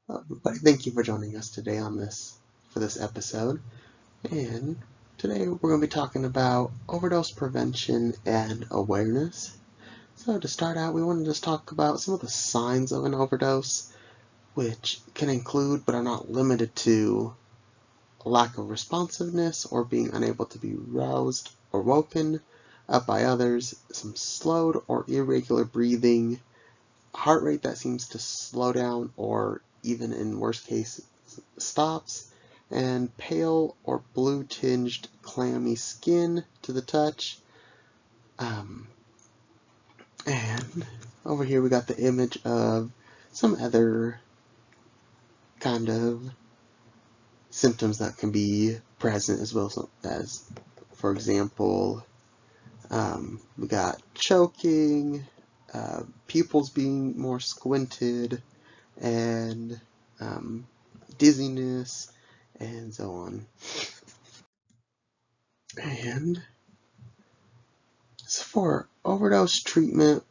Everybody, thank you for joining us today for this episode. And today we're going to be talking about overdose prevention and awareness. So to start out, we want to just talk about some of the signs of an overdose, which can include but are not limited to a lack of responsiveness or being unable to be roused or woken up by others, some slowed or irregular breathing, heart rate that seems to slow down or even in worst case stops, and pale or blue tinged clammy skin to the touch. Um, and over here we got the image of some other kind of symptoms that can be present as well as, for example, we got choking, pupils being more squinted, and um, dizziness, and so on. And so for overdose treatment,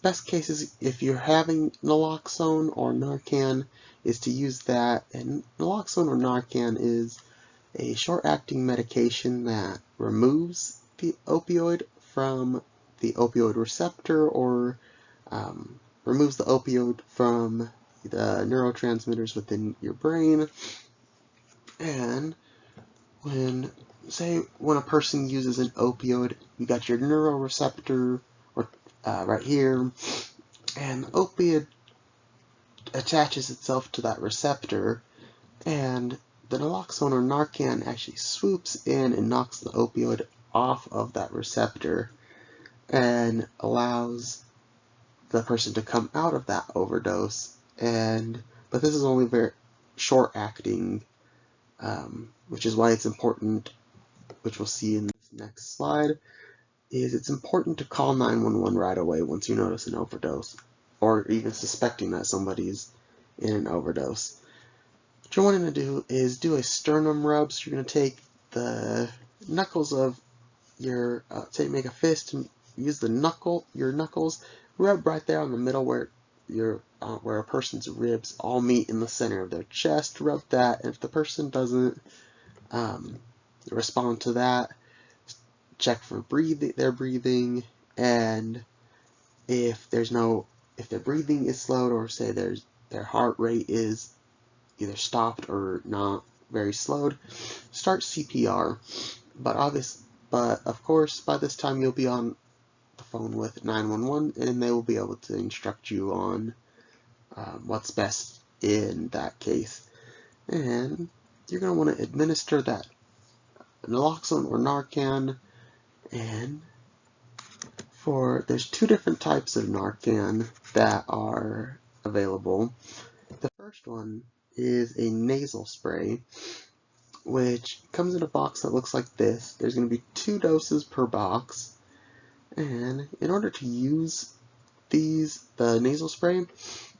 best cases if you're having naloxone or Narcan is to use that. And naloxone or Narcan is a short-acting medication that removes the opioid from the opioid receptor or removes the opioid from the neurotransmitters within your brain. And when a person uses an opioid, you got your neuroreceptor or right here, and the opioid attaches itself to that receptor, and the naloxone or Narcan actually swoops in and knocks the opioid off of that receptor and allows the person to come out of that overdose. But this is only very short acting, which is why it's important, which we'll see in this next slide, is it's important to call 911 right away once you notice an overdose, or even suspecting that somebody's in an overdose. What you're wanting to do is do a sternum rub. So you're going to take the knuckles of say make a fist and use your knuckles, rub right there on the middle where where a person's ribs all meet in the center of their chest. Rub that, and if the person doesn't respond to that, check for their breathing, and if their breathing is slowed, or say their heart rate is either stopped or not very slowed, start CPR. But of course, by this time you'll be on the phone with 911, and they will be able to instruct you on what's best in that case. And you're going to want to administer that naloxone or Narcan. And there's two different types of Narcan that are available. The first one is a nasal spray, which comes in a box that looks like this. There's going to be 2 doses per box, and in order to use the nasal spray,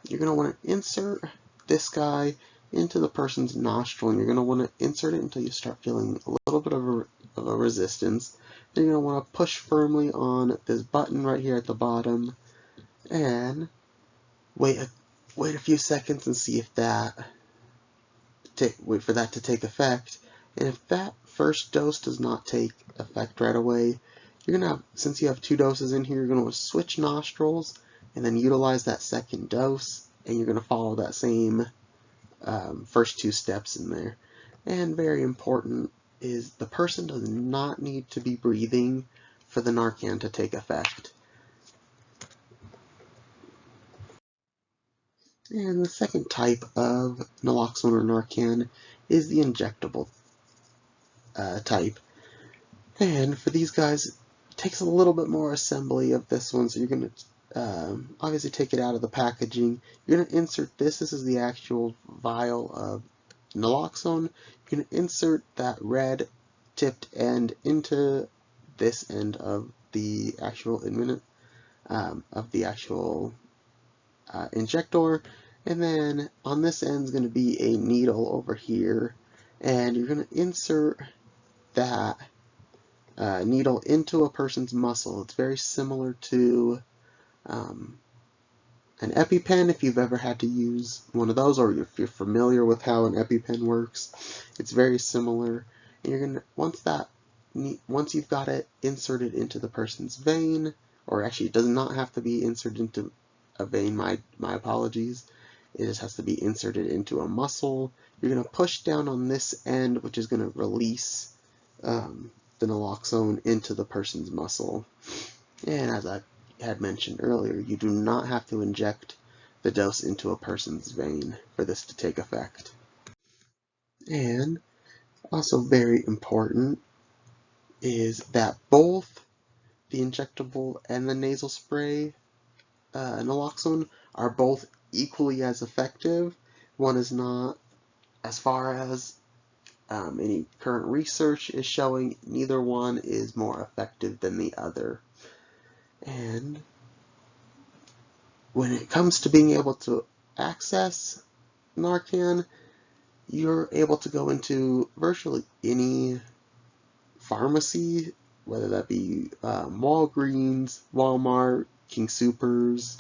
you're going to want to insert this guy into the person's nostril, and you're going to want to insert it until you start feeling a little bit of a resistance. Then you're going to want to push firmly on this button right here at the bottom, and wait a few seconds and see if wait for that to take effect. And if that first dose does not take effect right away, you're gonna since you have 2 doses in here, you're gonna switch nostrils and then utilize that second dose, and you're gonna follow that same first 2 steps in there. And very important is the person does not need to be breathing for the Narcan to take effect. And the second type of naloxone or Narcan is the injectable type. And for these guys, it takes a little bit more assembly of this one, so you're going to obviously take it out of the packaging. You're going to insert this. This is the actual vial of naloxone. You're going to insert that red tipped end into this end of the actual injector, and then on this end is going to be a needle over here, and you're going to insert that needle into a person's muscle. It's very similar to an EpiPen if you've ever had to use one of those, or if you're familiar with how an EpiPen works. It's very similar. And you're gonna once you've got it inserted into the person's vein, or actually it does not have to be inserted into a vein. My apologies. It just has to be inserted into a muscle. You're gonna push down on this end, which is gonna release the naloxone into the person's muscle. And as I had mentioned earlier, you do not have to inject the dose into a person's vein for this to take effect. And also very important is that both the injectable and the nasal spray naloxone are both equally as effective. One is not, as far as any current research is showing, neither one is more effective than the other. And when it comes to being able to access Narcan, you're able to go into virtually any pharmacy, whether that be Walgreens, Walmart, King Soopers,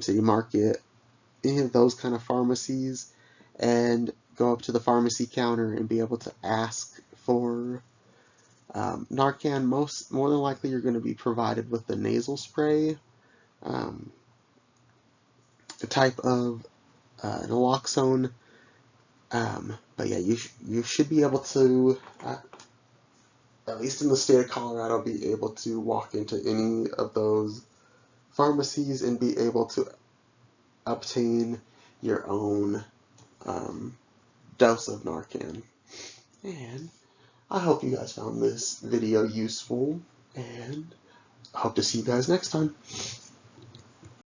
City Market, any of those kind of pharmacies, and go up to the pharmacy counter and be able to ask for Narcan. More than likely, you're going to be provided with the nasal spray, the type of naloxone. But yeah, you should be able to, at least in the state of Colorado, be able to walk into any of those pharmacies and be able to obtain your own dose of Narcan. And I hope you guys found this video useful, and I hope to see you guys next time.